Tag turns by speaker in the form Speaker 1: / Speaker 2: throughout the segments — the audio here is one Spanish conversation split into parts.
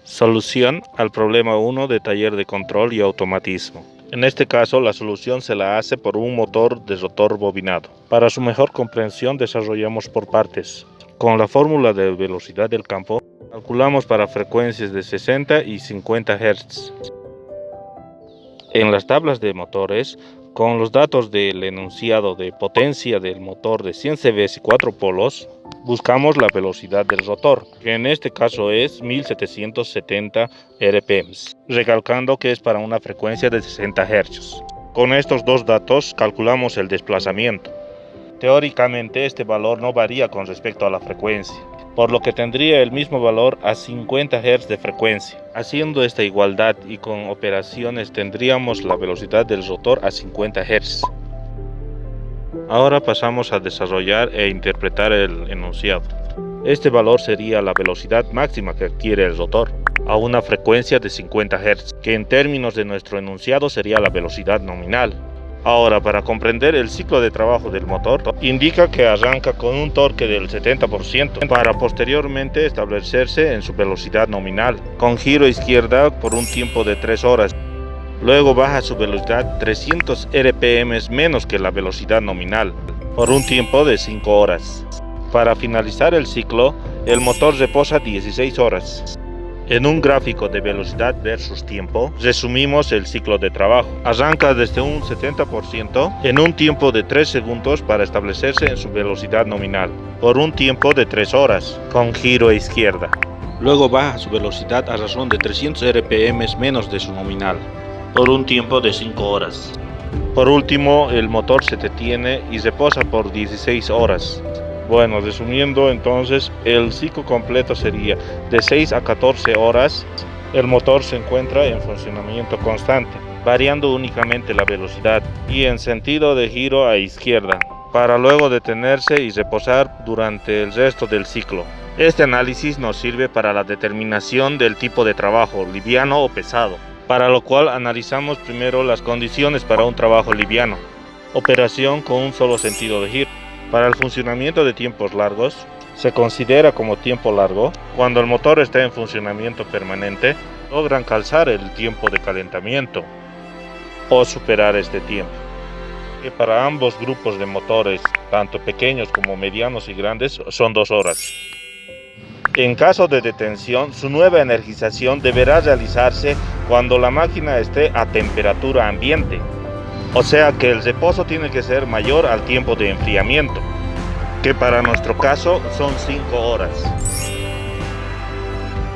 Speaker 1: Solución al problema 1 de taller de control y automatismo. En este caso, la solución se la hace por un motor de rotor bobinado. Para su mejor comprensión, desarrollamos por partes. Con la fórmula de velocidad del campo, calculamos para frecuencias de 60 y 50 Hz. En las tablas de motores, con los datos del enunciado de potencia del motor de 100 CV y 4 polos, buscamos la velocidad del rotor, que en este caso es 1770 RPM, recalcando que es para una frecuencia de 60 Hz. Con estos dos datos calculamos el desplazamiento. Teóricamente este valor no varía con respecto a la frecuencia, por lo que tendría el mismo valor a 50 Hz de frecuencia. Haciendo esta igualdad y con operaciones tendríamos la velocidad del rotor a 50 Hz. Ahora pasamos a desarrollar e interpretar el enunciado. Este valor sería la velocidad máxima que adquiere el rotor a una frecuencia de 50 Hz, que en términos de nuestro enunciado sería la velocidad nominal. Ahora, para comprender el ciclo de trabajo del motor, indica que arranca con un torque del 70% para posteriormente establecerse en su velocidad nominal, con giro a izquierda por un tiempo de 3 horas. Luego baja su velocidad 300 RPM menos que la velocidad nominal, por un tiempo de 5 horas. Para finalizar el ciclo, el motor reposa 16 horas. En un gráfico de velocidad versus tiempo, resumimos el ciclo de trabajo. Arranca desde un 70% en un tiempo de 3 segundos para establecerse en su velocidad nominal, por un tiempo de 3 horas, con giro a izquierda. Luego baja su velocidad a razón de 300 RPM menos de su nominal, por un tiempo de 5 horas. Por último, el motor se detiene y reposa por 16 horas. Bueno, resumiendo entonces, el ciclo completo sería de 6 a 14 horas. El motor se encuentra en funcionamiento constante, variando únicamente la velocidad y en sentido de giro a izquierda, para luego detenerse y reposar durante el resto del ciclo. Este análisis nos sirve para la determinación del tipo de trabajo, liviano o pesado, para lo cual analizamos primero las condiciones para un trabajo liviano. Operación con un solo sentido de giro. Para el funcionamiento de tiempos largos, se considera como tiempo largo cuando el motor está en funcionamiento permanente, logran calzar el tiempo de calentamiento o superar este tiempo. Que para ambos grupos de motores, tanto pequeños como medianos y grandes, son 2 horas. En caso de detención, su nueva energización deberá realizarse cuando la máquina esté a temperatura ambiente. O sea que el reposo tiene que ser mayor al tiempo de enfriamiento, que para nuestro caso son 5 horas.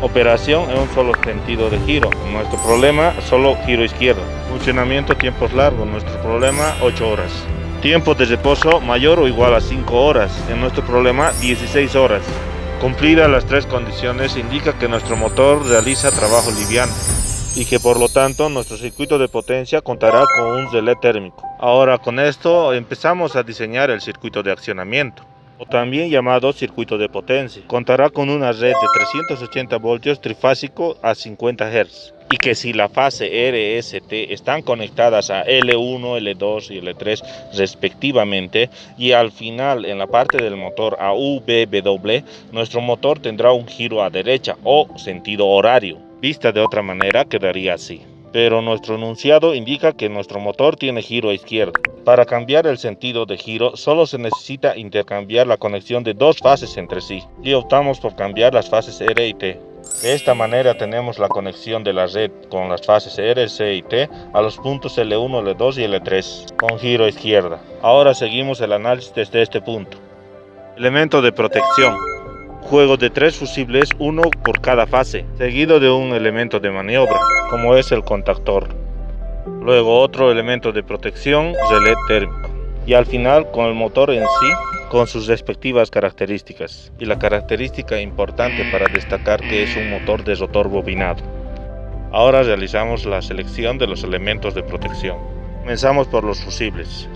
Speaker 1: Operación en un solo sentido de giro. Nuestro problema, solo giro izquierdo. Funcionamiento tiempos largos. Nuestro problema, 8 horas. Tiempo de reposo mayor o igual a 5 horas. En nuestro problema, 16 horas. Cumplidas las 3 condiciones, indica que nuestro motor realiza trabajo liviano y que por lo tanto nuestro circuito de potencia contará con un relé térmico. Ahora con esto empezamos a diseñar el circuito de accionamiento, o también llamado circuito de potencia. Contará con una red de 380 voltios trifásico a 50 Hz, y que si la fase RST están conectadas a L1, L2 y L3 respectivamente, y al final en la parte del motor a VW, nuestro motor tendrá un giro a derecha o sentido horario. Vista de otra manera quedaría así, pero nuestro enunciado indica que nuestro motor tiene giro a izquierda. Para cambiar el sentido de giro solo se necesita intercambiar la conexión de 2 fases entre sí, y optamos por cambiar las fases R y T. De esta manera tenemos la conexión de la red con las fases R, C y T a los puntos L1, L2 y L3 con giro a izquierda. Ahora seguimos el análisis desde este punto. Elemento de protección. Juego de 3 fusibles, uno por cada fase, seguido de un elemento de maniobra, como es el contactor. Luego otro elemento de protección, relé térmico. Y al final con el motor en sí, con sus respectivas características. Y la característica importante para destacar que es un motor de rotor bobinado. Ahora realizamos la selección de los elementos de protección. Comenzamos por los fusibles.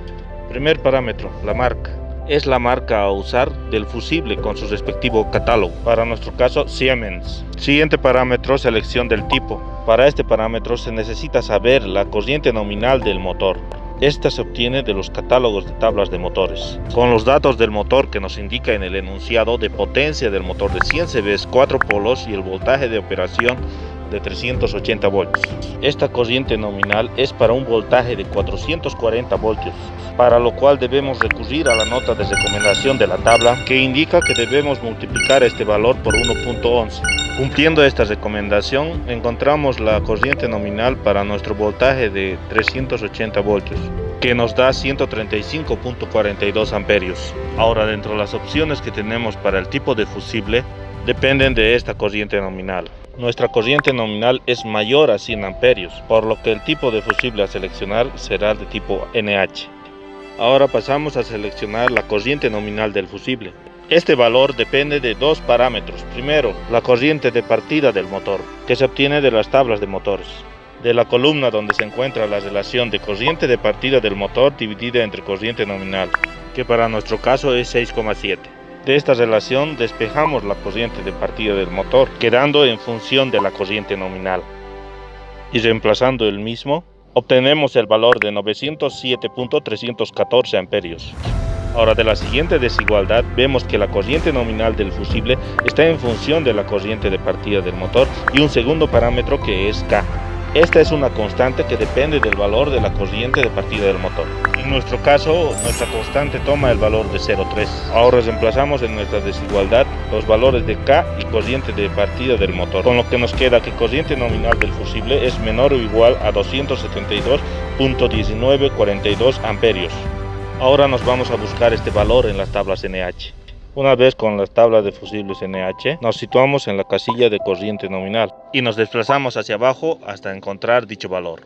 Speaker 1: Primer parámetro, la marca. Es la marca a usar del fusible con su respectivo catálogo, para nuestro caso Siemens. Siguiente parámetro, selección del tipo. Para este parámetro se necesita saber la corriente nominal del motor. Esta se obtiene de los catálogos de tablas de motores, con los datos del motor que nos indica en el enunciado de potencia del motor de 100 CV 4 polos y el voltaje de operación de 380 voltios. Esta corriente nominal es para un voltaje de 440 voltios, para lo cual debemos recurrir a la nota de recomendación de la tabla, que indica que debemos multiplicar este valor por 1.11. Cumpliendo esta recomendación, encontramos la corriente nominal para nuestro voltaje de 380 voltios, que nos da 135.42 amperios. Ahora, dentro de las opciones que tenemos para el tipo de fusible, dependen de esta corriente nominal. Nuestra corriente nominal es mayor a 100 amperios, por lo que el tipo de fusible a seleccionar será de tipo NH. Ahora pasamos a seleccionar la corriente nominal del fusible. Este valor depende de dos parámetros. Primero, la corriente de partida del motor, que se obtiene de las tablas de motores, de la columna donde se encuentra la relación de corriente de partida del motor dividida entre corriente nominal, que para nuestro caso es 6,7. De esta relación despejamos la corriente de partida del motor, quedando en función de la corriente nominal. Y reemplazando el mismo, obtenemos el valor de 907.314 amperios. Ahora, de la siguiente desigualdad vemos que la corriente nominal del fusible está en función de la corriente de partida del motor y un segundo parámetro que es K. Esta es una constante que depende del valor de la corriente de partida del motor. En nuestro caso, nuestra constante toma el valor de 0,3. Ahora reemplazamos en nuestra desigualdad los valores de K y corriente de partida del motor, con lo que nos queda que corriente nominal del fusible es menor o igual a 272.1942 amperios. Ahora nos vamos a buscar este valor en las tablas NH. Una vez con las tablas de fusibles NH, nos situamos en la casilla de corriente nominal y nos desplazamos hacia abajo hasta encontrar dicho valor.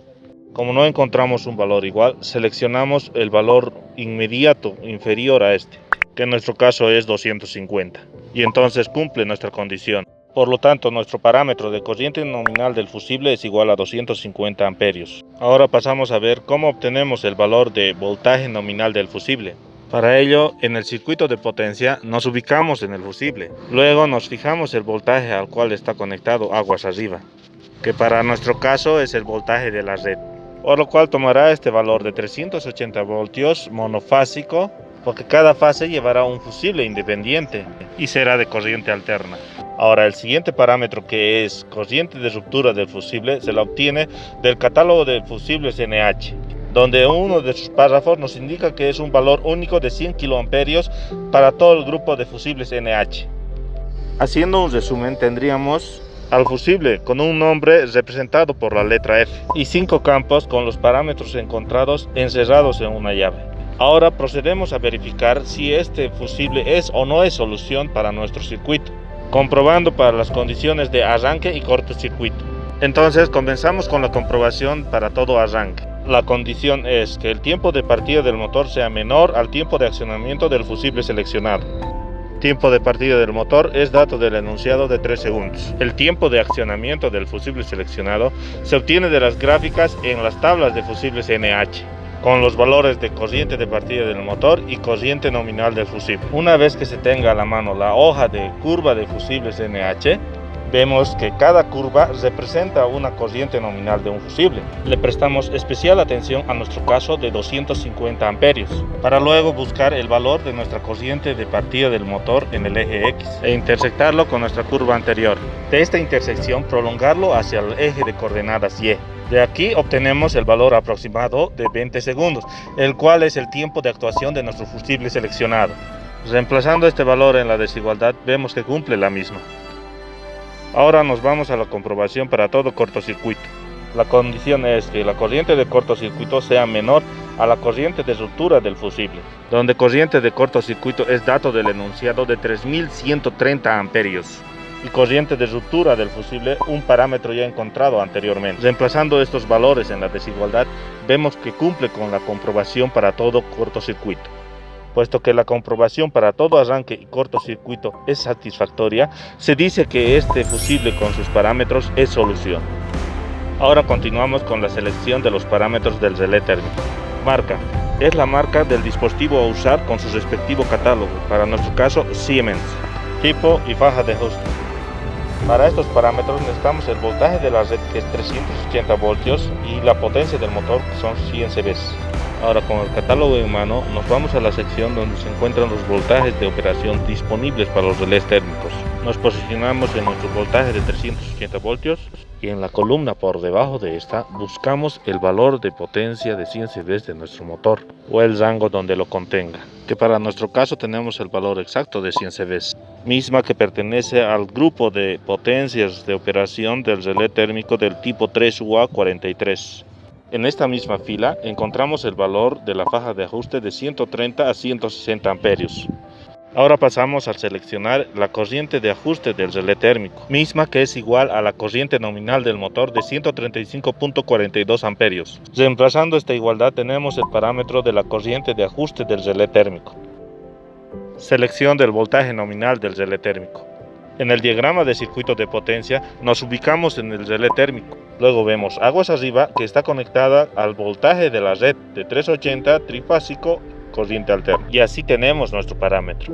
Speaker 1: Como no encontramos un valor igual, seleccionamos el valor inmediato inferior a este, que en nuestro caso es 250, y entonces cumple nuestra condición. Por lo tanto, nuestro parámetro de corriente nominal del fusible es igual a 250 amperios. Ahora pasamos a ver cómo obtenemos el valor de voltaje nominal del fusible. Para ello, en el circuito de potencia nos ubicamos en el fusible. Luego nos fijamos el voltaje al cual está conectado aguas arriba, que para nuestro caso es el voltaje de la red. Por lo cual tomará este valor de 380 voltios monofásico, porque cada fase llevará un fusible independiente y será de corriente alterna. Ahora, el siguiente parámetro, que es corriente de ruptura del fusible, se la obtiene del catálogo de fusibles NH, donde uno de sus párrafos nos indica que es un valor único de 100 kiloamperios para todo el grupo de fusibles NH. Haciendo un resumen, tendríamos al fusible con un nombre representado por la letra F y 5 campos con los parámetros encontrados encerrados en una llave. Ahora procedemos a verificar si este fusible es o no es solución para nuestro circuito, comprobando para las condiciones de arranque y cortocircuito. Entonces comenzamos con la comprobación para todo arranque. La condición es que el tiempo de partida del motor sea menor al tiempo de accionamiento del fusible seleccionado. Tiempo de partida del motor es dato del enunciado de 3 segundos. El tiempo de accionamiento del fusible seleccionado se obtiene de las gráficas en las tablas de fusibles NH, con los valores de corriente de partida del motor y corriente nominal del fusible. Una vez que se tenga a la mano la hoja de curva de fusibles NH, vemos que cada curva representa una corriente nominal de un fusible. Le prestamos especial atención a nuestro caso de 250 amperios, para luego buscar el valor de nuestra corriente de partida del motor en el eje X e intersectarlo con nuestra curva anterior. De esta intersección prolongarlo hacia el eje de coordenadas Y. De aquí obtenemos el valor aproximado de 20 segundos, el cual es el tiempo de actuación de nuestro fusible seleccionado. Reemplazando este valor en la desigualdad, vemos que cumple la misma. Ahora nos vamos a la comprobación para todo cortocircuito. La condición es que la corriente de cortocircuito sea menor a la corriente de ruptura del fusible, donde corriente de cortocircuito es dato del enunciado de 3130 amperios y corriente de ruptura del fusible un parámetro ya encontrado anteriormente. Reemplazando estos valores en la desigualdad, vemos que cumple con la comprobación para todo cortocircuito. Puesto que la comprobación para todo arranque y cortocircuito es satisfactoria, se dice que este fusible con sus parámetros es solución. Ahora continuamos con la selección de los parámetros del relé térmico. Marca. Es la marca del dispositivo a usar con su respectivo catálogo, para nuestro caso Siemens. Tipo y faja de ajuste. Para estos parámetros necesitamos el voltaje de la red, que es 380 voltios, y la potencia del motor, que son 100 cbs. Ahora, con el catálogo en mano, nos vamos a la sección donde se encuentran los voltajes de operación disponibles para los relés térmicos. Nos posicionamos en nuestro voltaje de 380 voltios y en la columna por debajo de esta buscamos el valor de potencia de 100 CV de nuestro motor o el rango donde lo contenga, que para nuestro caso tenemos el valor exacto de 100 CV, misma que pertenece al grupo de potencias de operación del relé térmico del tipo 3UA43. En esta misma fila encontramos el valor de la faja de ajuste de 130 a 160 amperios. Ahora pasamos a seleccionar la corriente de ajuste del relé térmico, misma que es igual a la corriente nominal del motor de 135.42 amperios. Reemplazando esta igualdad tenemos el parámetro de la corriente de ajuste del relé térmico. Selección del voltaje nominal del relé térmico. En el diagrama de circuito de potencia nos ubicamos en el relé térmico. Luego vemos aguas arriba que está conectada al voltaje de la red de 380 trifásico corriente alterna, y así tenemos nuestro parámetro.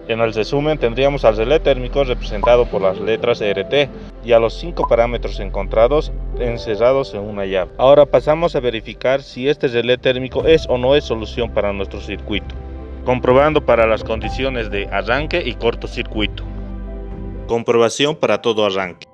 Speaker 1: En el resumen tendríamos al relé térmico representado por las letras RT y a los 5 parámetros encontrados encerrados en una llave. Ahora pasamos a verificar si este relé térmico es o no es solución para nuestro circuito, comprobando para las condiciones de arranque y cortocircuito. Comprobación para todo arranque.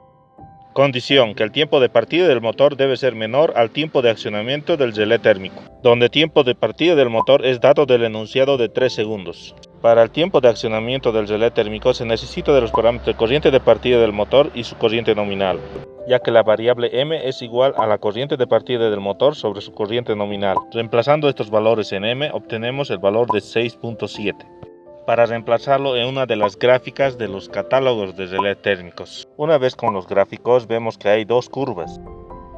Speaker 1: Condición: que el tiempo de partida del motor debe ser menor al tiempo de accionamiento del relé térmico, donde tiempo de partida del motor es dado del enunciado de 3 segundos. Para el tiempo de accionamiento del relé térmico se necesita de los parámetros de corriente de partida del motor y su corriente nominal, ya que la variable M es igual a la corriente de partida del motor sobre su corriente nominal. Reemplazando estos valores en M obtenemos el valor de 6.7. para reemplazarlo en una de las gráficas de los catálogos de relé térmicos. Una vez con los gráficos vemos que hay dos curvas.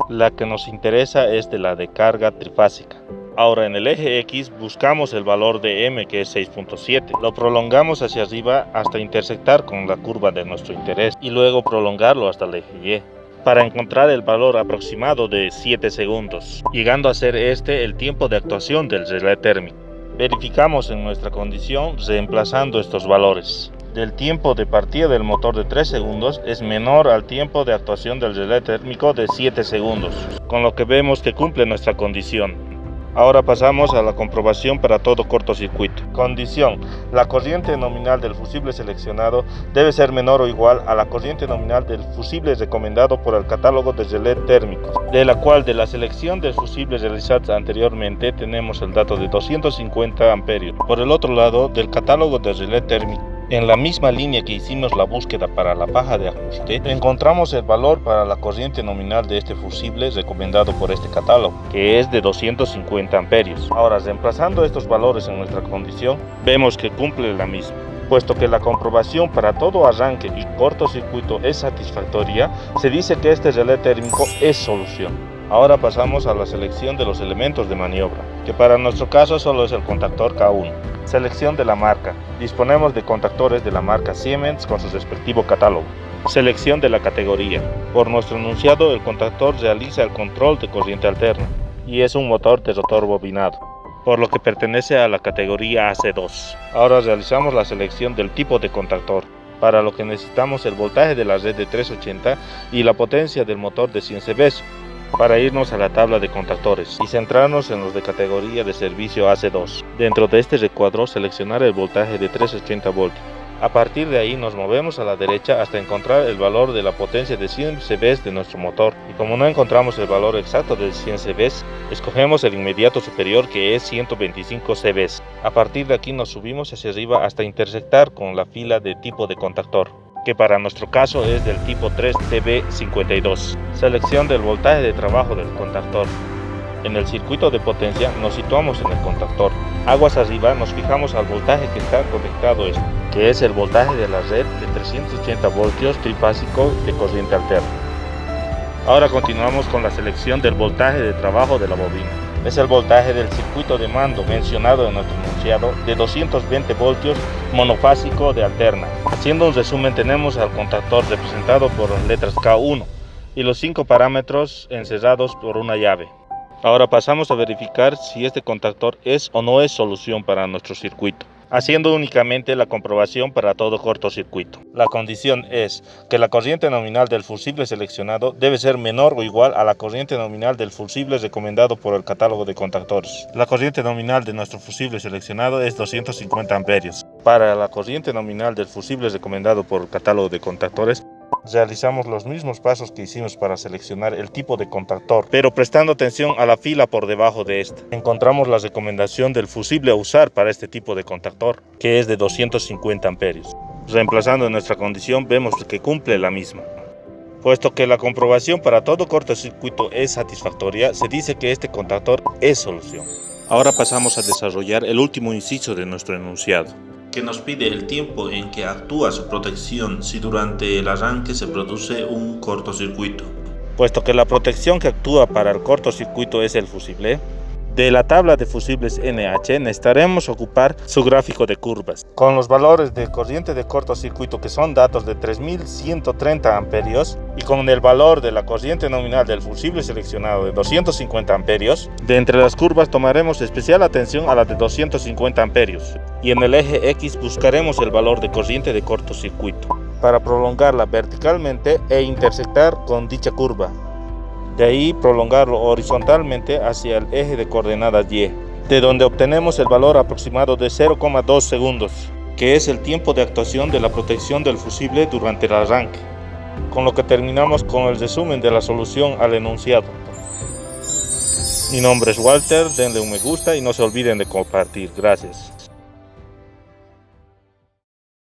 Speaker 1: La que nos interesa es de la de carga trifásica. Ahora en el eje X buscamos el valor de M, que es 6.7. Lo prolongamos hacia arriba hasta intersectar con la curva de nuestro interés y luego prolongarlo hasta el eje Y, para encontrar el valor aproximado de 7 segundos, llegando a ser este el tiempo de actuación del relé térmico. Verificamos en nuestra condición reemplazando estos valores. Del tiempo de partida del motor de 3 segundos es menor al tiempo de actuación del relé térmico de 7 segundos, con lo que vemos que cumple nuestra condición. Ahora pasamos a la comprobación para todo cortocircuito. Condición: la corriente nominal del fusible seleccionado debe ser menor o igual a la corriente nominal del fusible recomendado por el catálogo de relé térmico, de la cual de la selección del fusible realizada anteriormente tenemos el dato de 250 amperios. Por el otro lado, del catálogo de relé térmico, en la misma línea que hicimos la búsqueda para la faja de ajuste, encontramos el valor para la corriente nominal de este fusible recomendado por este catálogo, que es de 250 amperios. Ahora, reemplazando estos valores en nuestra condición, vemos que cumple la misma. Puesto que la comprobación para todo arranque y cortocircuito es satisfactoria, se dice que este relé térmico es solución. Ahora pasamos a la selección de los elementos de maniobra, que para nuestro caso solo es el contactor K1. Selección de la marca. Disponemos de contactores de la marca Siemens con su respectivo catálogo. Selección de la categoría. Por nuestro enunciado, el contactor realiza el control de corriente alterna y es un motor de rotor bobinado, por lo que pertenece a la categoría AC2. Ahora realizamos la selección del tipo de contactor, para lo que necesitamos el voltaje de la red de 380 y la potencia del motor de 100 CV. Para irnos a la tabla de contactores y centrarnos en los de categoría de servicio AC2. Dentro de este recuadro seleccionar el voltaje de 380 voltios. A partir de ahí nos movemos a la derecha hasta encontrar el valor de la potencia de 100 CV de nuestro motor. Y como no encontramos el valor exacto de 100 CV, escogemos el inmediato superior, que es 125 CV. A partir de aquí nos subimos hacia arriba hasta intersectar con la fila de tipo de contactor, que para nuestro caso es del tipo 3TB52. Selección del voltaje de trabajo del contactor. En el circuito de potencia nos situamos en el contactor. Aguas arriba nos fijamos al voltaje que está conectado, que es el voltaje de la red de 380 voltios trifásico de corriente alterna. Ahora continuamos con la selección del voltaje de trabajo de la bobina. Es el voltaje del circuito de mando mencionado en nuestro enunciado de 220 voltios monofásico de alterna. Haciendo un resumen, tenemos al contactor representado por las letras K1 y los 5 parámetros encerrados por una llave. Ahora pasamos a verificar si este contactor es o no es solución para nuestro circuito, haciendo únicamente la comprobación para todo cortocircuito. La condición es que la corriente nominal del fusible seleccionado debe ser menor o igual a la corriente nominal del fusible recomendado por el catálogo de contactores. La corriente nominal de nuestro fusible seleccionado es 250 amperios. Para la corriente nominal del fusible recomendado por el catálogo de contactores Realizamos los mismos pasos que hicimos para seleccionar el tipo de contactor, pero prestando atención a la fila por debajo de esta. Encontramos la recomendación del fusible a usar para este tipo de contactor, que es de 250 amperios. Reemplazando nuestra condición, vemos que cumple la misma. Puesto que la comprobación para todo cortocircuito es satisfactoria, se dice que este contactor es solución. Ahora pasamos a desarrollar el último inciso de nuestro enunciado, que nos pide el tiempo en que actúa su protección si durante el arranque se produce un cortocircuito. Puesto que la protección que actúa para el cortocircuito es el fusible, de la tabla de fusibles NH necesitaremos ocupar su gráfico de curvas, con los valores de corriente de cortocircuito que son datos de 3130 amperios y con el valor de la corriente nominal del fusible seleccionado de 250 amperios. De entre las curvas tomaremos especial atención a la de 250 amperios y en el eje X buscaremos el valor de corriente de cortocircuito para prolongarla verticalmente e intersectar con dicha curva. De ahí prolongarlo horizontalmente hacia el eje de coordenadas Y, de donde obtenemos el valor aproximado de 0,2 segundos, que es el tiempo de actuación de la protección del fusible durante el arranque, con lo que terminamos con el resumen de la solución al enunciado. Mi nombre es Walter, denle un me gusta y no se olviden de compartir. Gracias.